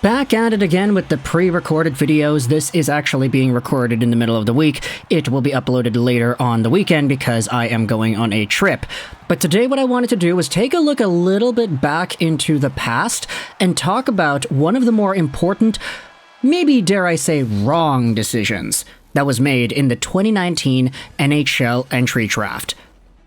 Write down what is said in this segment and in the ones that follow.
Back at it again with the pre-recorded videos. This is actually being recorded in the middle of the week. It will be uploaded later on the weekend because I am going on a trip. But today what I wanted to do was take a look a little bit back into the past and talk about one of the more important, maybe dare I say wrong decisions that was made in the 2019 NHL Entry Draft.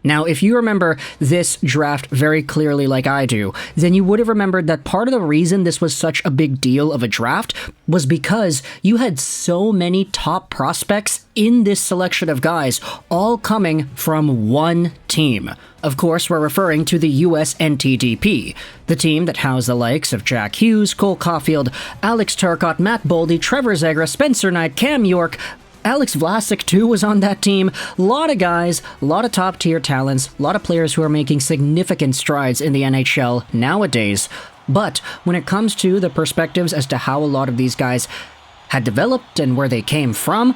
Now, if you remember this draft very clearly like I do, then you would have remembered that part of the reason this was such a big deal of a draft was because you had so many top prospects in this selection of guys, all coming from one team. Of course, we're referring to the US NTDP, the team that housed the likes of Jack Hughes, Cole Caufield, Alex Turcotte, Matt Boldy, Trevor Zegras, Spencer Knight, Cam York. Alex Vlasic, too, was on that team. A lot of guys, a lot of top-tier talents, a lot of players who are making significant strides in the NHL nowadays. But when it comes to the perspectives as to how a lot of these guys had developed and where they came from,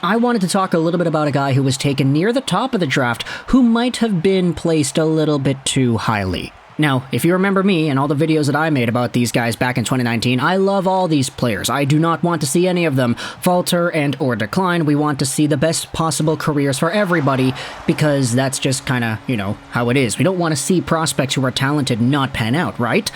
I wanted to talk a little bit about a guy who was taken near the top of the draft who might have been placed a little bit too highly. Now, if you remember me and all the videos that I made about these guys back in 2019, I love all these players. I do not want to see any of them falter and or decline. We want to see the best possible careers for everybody because that's just kind of, how it is. We don't want to see prospects who are talented not pan out, right?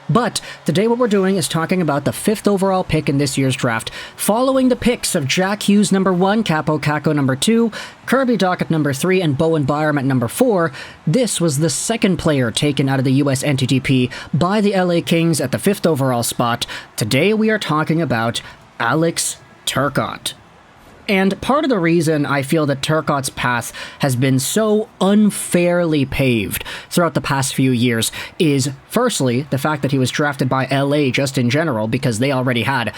But today what we're doing is talking about the 5th overall pick in this year's draft, following the picks of Jack Hughes number 1, Capo Caco number 2, Kirby Dach at number 3, and Bowen Byram at number 4. This was the second player taken out of the US NTDP by the LA Kings at the 5th overall spot. Today we are talking about Alex Turcotte. And part of the reason I feel that Turcotte's path has been so unfairly paved throughout the past few years is, firstly, the fact that he was drafted by LA just in general, because they already had,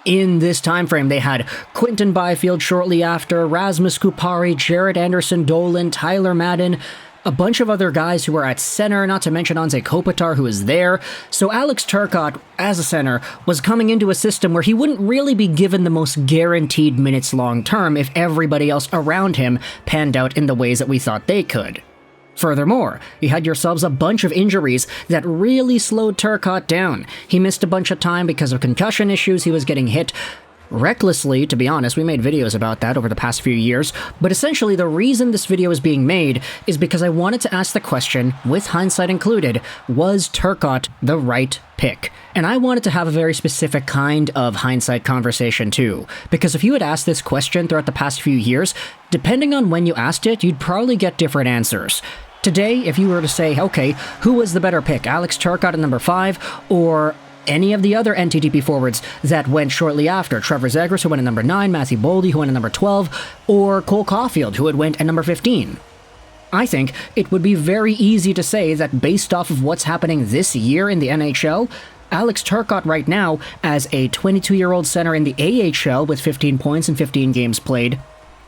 in this time frame, they had Quinton Byfield shortly after, Rasmus Kupari, Jared Anderson, Dolan, Tyler Madden, a bunch of other guys who were at center, not to mention Anze Kopitar, who was there. So Alex Turcotte, as a center, was coming into a system where he wouldn't really be given the most guaranteed minutes long term if everybody else around him panned out in the ways that we thought they could. Furthermore, you had yourselves a bunch of injuries that really slowed Turcotte down. He missed a bunch of time because of concussion issues. He was getting hit recklessly, to be honest. We made videos about that over the past few years, but essentially the reason this video is being made is because I wanted to ask the question, with hindsight included, was Turcotte the right pick? And I wanted to have a very specific kind of hindsight conversation too, because if you had asked this question throughout the past few years, depending on when you asked it, you'd probably get different answers. Today, if you were to say, okay, who was the better pick, Alex Turcotte at number 5, or any of the other NTDP forwards that went shortly after, Trevor Zegras, who went at number 9, Matthew Boldy, who went at number 12, or Cole Caufield, who had went at number 15. I think it would be very easy to say that based off of what's happening this year in the NHL, Alex Turcotte right now, as a 22-year-old center in the AHL with 15 points in 15 games played,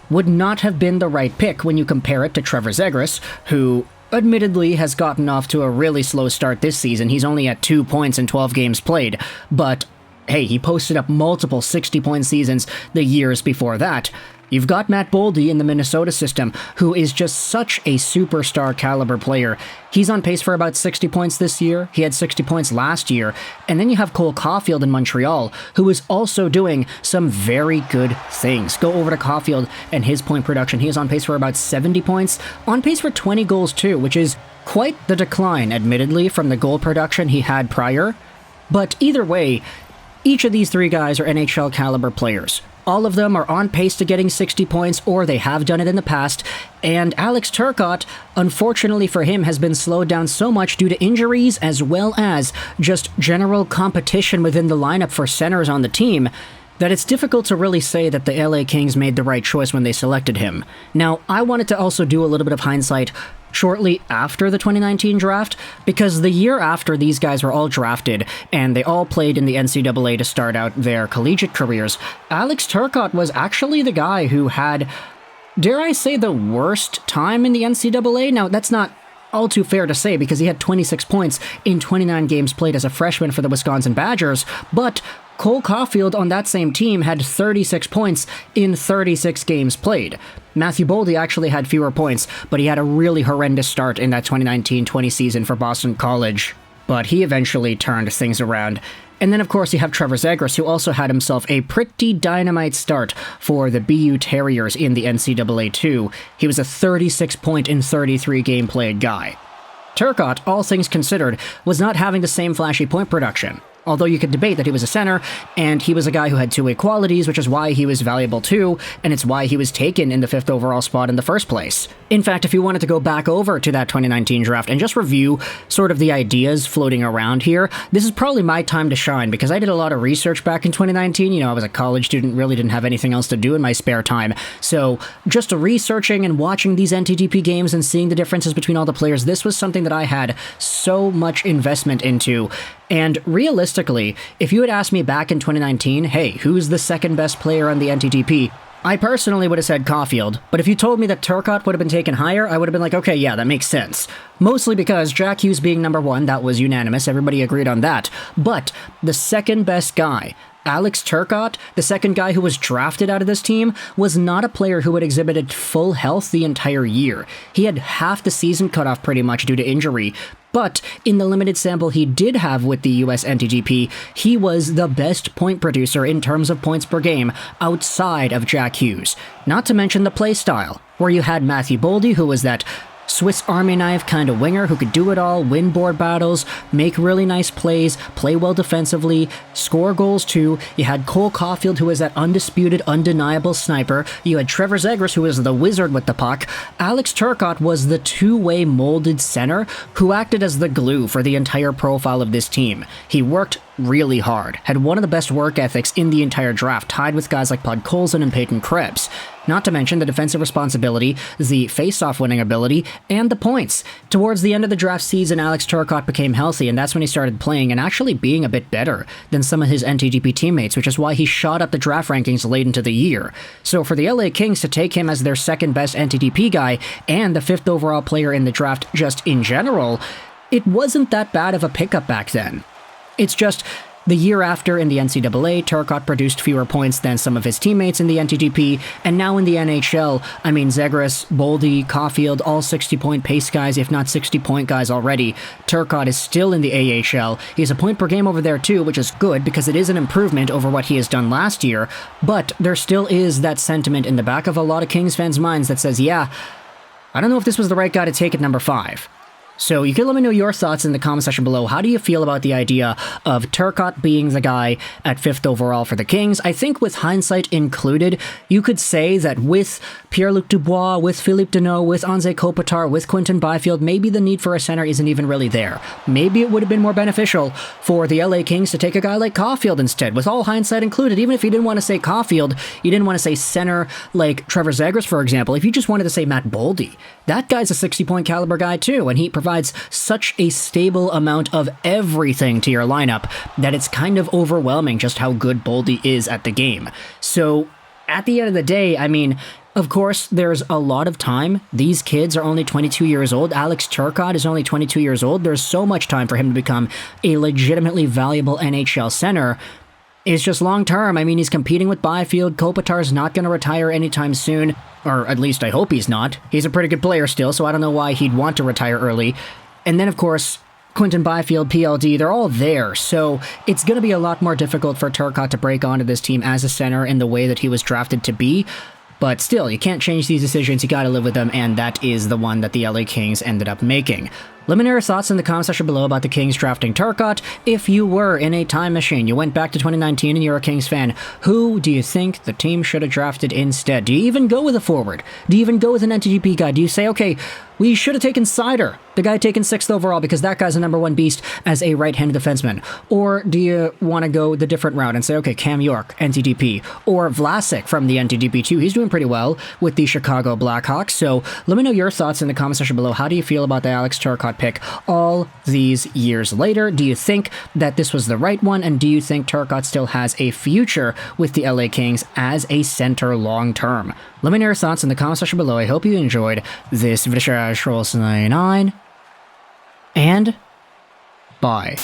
would not have been the right pick when you compare it to Trevor Zegras, who admittedly has gotten off to a really slow start this season. He's only at 2 points in 12 games played, but hey, he posted up multiple 60-point seasons the years before that. You've got Matt Boldy in the Minnesota system, who is just such a superstar caliber player. He's on pace for about 60 points this year. He had 60 points last year. And then you have Cole Caufield in Montreal, who is also doing some very good things. Go over to Caufield and his point production. He is on pace for about 70 points, on pace for 20 goals too, which is quite the decline, admittedly, from the goal production he had prior. But either way, each of these three guys are NHL caliber players. All of them are on pace to getting 60 points, or they have done it in the past, and Alex Turcotte, unfortunately for him, has been slowed down so much due to injuries as well as just general competition within the lineup for centers on the team, that it's difficult to really say that the LA Kings made the right choice when they selected him. Now, I wanted to also do a little bit of hindsight shortly after the 2019 draft, because the year after these guys were all drafted and they all played in the NCAA to start out their collegiate careers, Alex Turcotte was actually the guy who had, dare I say, the worst time in the NCAA. Now, that's not all too fair to say because he had 26 points in 29 games played as a freshman for the Wisconsin Badgers, but Cole Caufield on that same team had 36 points in 36 games played. Matthew Boldy actually had fewer points, but he had a really horrendous start in that 2019-20 season for Boston College. But he eventually turned things around And then, of course, you have Trevor Zegras, who also had himself a pretty dynamite start for the BU Terriers in the NCAA too. He was a 36-point in 33-game played guy. Turcotte, all things considered, was not having the same flashy point production. Although you could debate that he was a center, and he was a guy who had two-way qualities, which is why he was valuable too, and it's why he was taken in the 5th overall spot in the first place. In fact, if you wanted to go back over to that 2019 draft and just review sort of the ideas floating around here, this is probably my time to shine, because I did a lot of research back in 2019. You know, I was a college student, really didn't have anything else to do in my spare time. So just researching and watching these NTDP games and seeing the differences between all the players, this was something that I had so much investment into. And realistically, if you had asked me back in 2019, hey, who's the second best player on the NTDP? I personally would have said Caufield, but if you told me that Turcotte would have been taken higher, I would have been like, okay, yeah, that makes sense. Mostly because Jack Hughes being number 1, that was unanimous, everybody agreed on that. But the second best guy, Alex Turcotte, the second guy who was drafted out of this team, was not a player who had exhibited full health the entire year. He had half the season cut off pretty much due to injury, but in the limited sample he did have with the US NTDP, he was the best point producer in terms of points per game outside of Jack Hughes. Not to mention the play style, where you had Matthew Boldy, who was that Swiss Army knife kind of winger who could do it all, win board battles, make really nice plays, play well defensively, score goals too. You had Cole Caufield, who was that undisputed, undeniable sniper. You had Trevor Zegras, who was the wizard with the puck. Alex Turcotte was the two-way molded center who acted as the glue for the entire profile of this team. He worked really hard, had one of the best work ethics in the entire draft, tied with guys like Podkolzin and Peyton Krebs. Not to mention the defensive responsibility, the face-off winning ability, and the points. Towards the end of the draft season, Alex Turcotte became healthy, and that's when he started playing and actually being a bit better than some of his NTDP teammates, which is why he shot up the draft rankings late into the year. So for the LA Kings to take him as their second best NTDP guy and the 5th overall player in the draft just in general, it wasn't that bad of a pickup back then. It's just, the year after in the NCAA, Turcotte produced fewer points than some of his teammates in the NTDP, and now in the NHL, I mean, Zegras, Boldy, Caufield, all 60-point pace guys, if not 60-point guys already. Turcotte is still in the AHL. He's a point per game over there too, which is good because it is an improvement over what he has done last year, but there still is that sentiment in the back of a lot of Kings fans' minds that says, yeah, I don't know if this was the right guy to take at number 5. So you can let me know your thoughts in the comment section below. How do you feel about the idea of Turcotte being the guy at 5th overall for the Kings? I think with hindsight included, you could say that with Pierre-Luc Dubois, with Philippe Deneau, with Anze Kopitar, with Quinton Byfield, maybe the need for a center isn't even really there. Maybe it would have been more beneficial for the LA Kings to take a guy like Caufield instead, with all hindsight included. Even if you didn't want to say Caufield, you didn't want to say center like Trevor Zegras, for example. If you just wanted to say Matt Boldy, that guy's a 60-point caliber guy too, and he provides such a stable amount of everything to your lineup that it's kind of overwhelming just how good Boldy is at the game. So at the end of the day, I mean, of course, there's a lot of time. These kids are only 22 years old. Alex Turcotte is only 22 years old. There's so much time for him to become a legitimately valuable NHL center. It's just long-term. I mean, he's competing with Byfield. Kopitar's not going to retire anytime soon, or at least I hope he's not. He's a pretty good player still, so I don't know why he'd want to retire early. And then, of course, Quinton Byfield, PLD, they're all there, so it's going to be a lot more difficult for Turcotte to break onto this team as a center in the way that he was drafted to be. But still, you can't change these decisions, you gotta live with them, and that is the one that the LA Kings ended up making. Let me know your thoughts in the comment section below about the Kings drafting Turcotte. If you were in a time machine, you went back to 2019 and you're a Kings fan, who do you think the team should have drafted instead? Do you even go with a forward? Do you even go with an NTDP guy? Do you say, okay, we should have taken Sider, the guy taken 6th overall, because that guy's a #1 beast as a right-handed defenseman? Or do you want to go the different route and say, okay, Cam York, NTDP, or Vlasic from the NTDP too? He's doing pretty well with the Chicago Blackhawks. So let me know your thoughts in the comment section below. How do you feel about the Alex Turcotte pick all these years later? Do you think that this was the right one? And do you think Turcotte still has a future with the LA Kings as a center long-term? Let me know your thoughts in the comment section below. I hope you enjoyed this video. And bye.